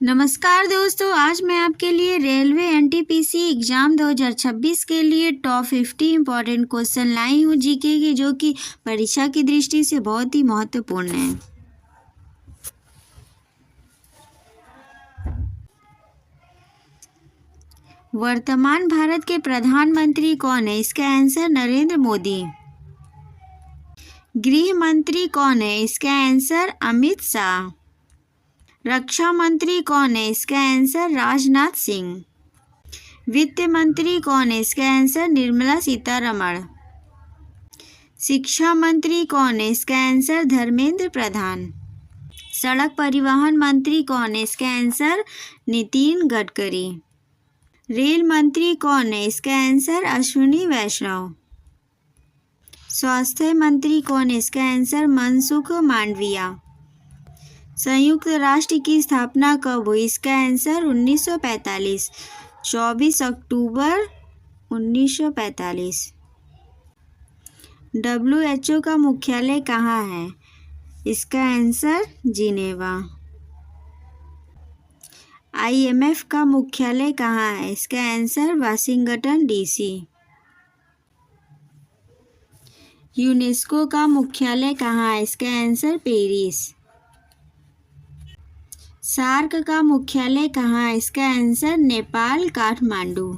नमस्कार दोस्तों, आज मैं आपके लिए रेलवे एनटीपीसी एग्ज़ाम 2026 के लिए टॉप 50 इम्पॉर्टेंट क्वेश्चन लाई हूँ जीके के, जो कि परीक्षा की दृष्टि से बहुत ही महत्वपूर्ण है। वर्तमान भारत के प्रधानमंत्री कौन है? इसका आंसर नरेंद्र मोदी। गृह मंत्री कौन है? इसका आंसर अमित शाह। रक्षा मंत्री कौन है? इसका आंसर राजनाथ सिंह। वित्त मंत्री कौन है? इसका आंसर निर्मला सीतारमण। शिक्षा मंत्री कौन है? इसका आंसर धर्मेंद्र प्रधान। सड़क परिवहन मंत्री कौन है? इसका आंसर नितिन गडकरी। रेल मंत्री कौन है? इसका आंसर अश्विनी वैष्णव। स्वास्थ्य मंत्री कौन है? इसका आंसर मनसुख मांडविया। संयुक्त राष्ट्र की स्थापना कब हुई? इसका आंसर 1945, 24 अक्टूबर 1945। WHO का मुख्यालय कहाँ है? इसका आंसर जिनेवा। IMF का मुख्यालय कहाँ है? इसका आंसर वाशिंगटन DC। यूनेस्को का मुख्यालय कहाँ है? इसका आंसर पेरिस। सार्क का मुख्यालय कहाँ है? इसका आंसर नेपाल, काठमांडू।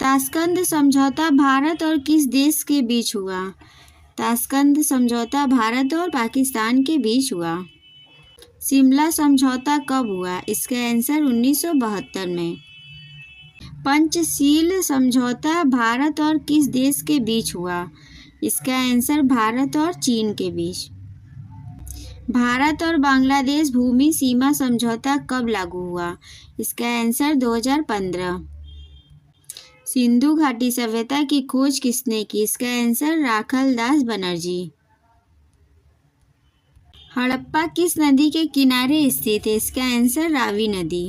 ताशकंद समझौता भारत और किस देश के बीच हुआ? ताशकंद समझौता भारत और पाकिस्तान के बीच हुआ। शिमला समझौता कब हुआ? इसका आंसर 1972 में। पंचशील समझौता भारत और किस देश के बीच हुआ? इसका आंसर भारत और चीन के बीच। भारत और बांग्लादेश भूमि सीमा समझौता कब लागू हुआ? इसका आंसर 2015। सिंधु घाटी सभ्यता की खोज किसने की? इसका आंसर राखल दास बनर्जी। हड़प्पा किस नदी के किनारे स्थित है? इसका आंसर रावी नदी।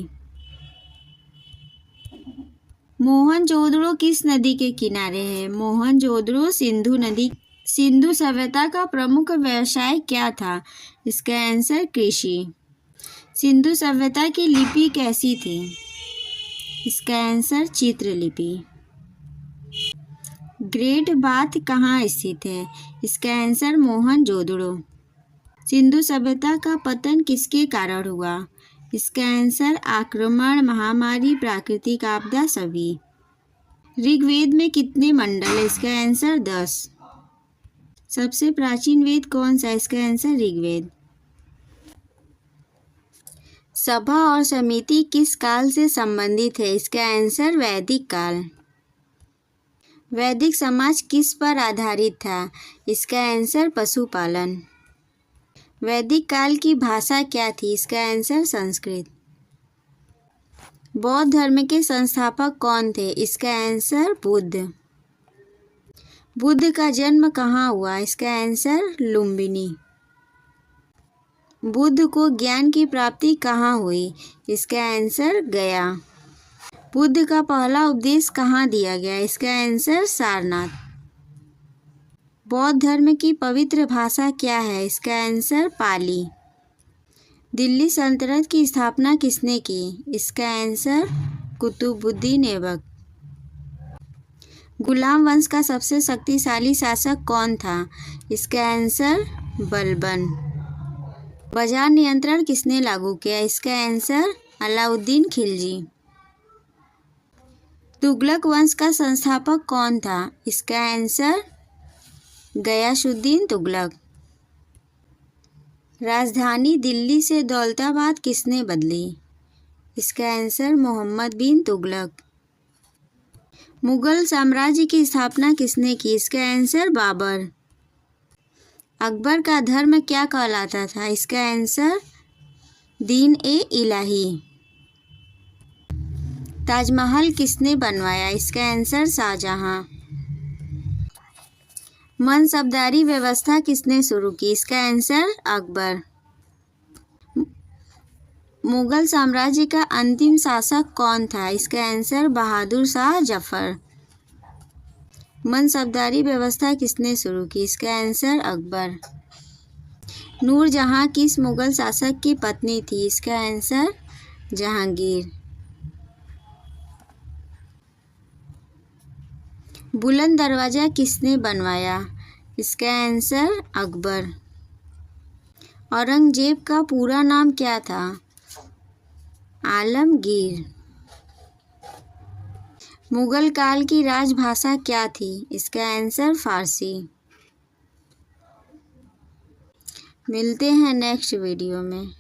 मोहनजोदड़ो किस नदी के किनारे है? मोहनजोदड़ो सिंधु नदी। सिंधु सभ्यता का प्रमुख व्यवसाय क्या था? इसका आंसर कृषि। सिंधु सभ्यता की लिपि कैसी थी? इसका आंसर चित्रलिपि। ग्रेट बाथ कहाँ स्थित है? इसका आंसर मोहनजोदड़ो। सिंधु सभ्यता का पतन किसके कारण हुआ? इसका आंसर आक्रमण, महामारी, प्राकृतिक आपदा सभी। ऋग्वेद में कितने मंडल है? इसका आंसर 10। सबसे प्राचीन वेद कौन सा? इसका आंसर ऋग्वेद। सभा और समिति किस काल से संबंधित है? इसका आंसर वैदिक काल। वैदिक समाज किस पर आधारित था? इसका आंसर पशुपालन। वैदिक काल की भाषा क्या थी? इसका आंसर संस्कृत। बौद्ध धर्म के संस्थापक कौन थे? इसका आंसर बुद्ध। बुद्ध का जन्म कहाँ हुआ? इसका आंसर लुम्बिनी। बुद्ध को ज्ञान की प्राप्ति कहाँ हुई? इसका आंसर गया। बुद्ध का पहला उपदेश कहाँ दिया गया? इसका आंसर सारनाथ। बौद्ध धर्म की पवित्र भाषा क्या है? इसका आंसर पाली। दिल्ली सल्तनत की स्थापना किसने की? इसका आंसर कुतुबुद्दीन ऐबक। गुलाम वंश का सबसे शक्तिशाली शासक कौन था? इसका आंसर बलबन। बाजार नियंत्रण किसने लागू किया? इसका आंसर अलाउद्दीन खिलजी। तुगलक वंश का संस्थापक कौन था? इसका आंसर गयासुद्दीन तुगलक। राजधानी दिल्ली से दौलताबाद किसने बदली? इसका आंसर मोहम्मद बिन तुगलक। मुगल साम्राज्य की स्थापना किसने की? इसका आंसर बाबर। अकबर का धर्म क्या कहलाता था? इसका आंसर दीन ए इलाही। ताजमहल किसने बनवाया? इसका आंसर शाहजहां। मनसबदारी व्यवस्था किसने शुरू की? इसका आंसर अकबर। मुगल साम्राज्य का अंतिम शासक कौन था? इसका आंसर बहादुर शाह जफर। मनसबदारी व्यवस्था किसने शुरू की? इसका आंसर अकबर। नूरजहां किस मुगल शासक की पत्नी थी? इसका आंसर जहांगीर। बुलंद दरवाज़ा किसने बनवाया? इसका आंसर अकबर। औरंगजेब का पूरा नाम क्या था? आलमगीर। मुगल काल की राजभाषा क्या थी? इसका आंसर फारसी। मिलते हैं नेक्स्ट वीडियो में।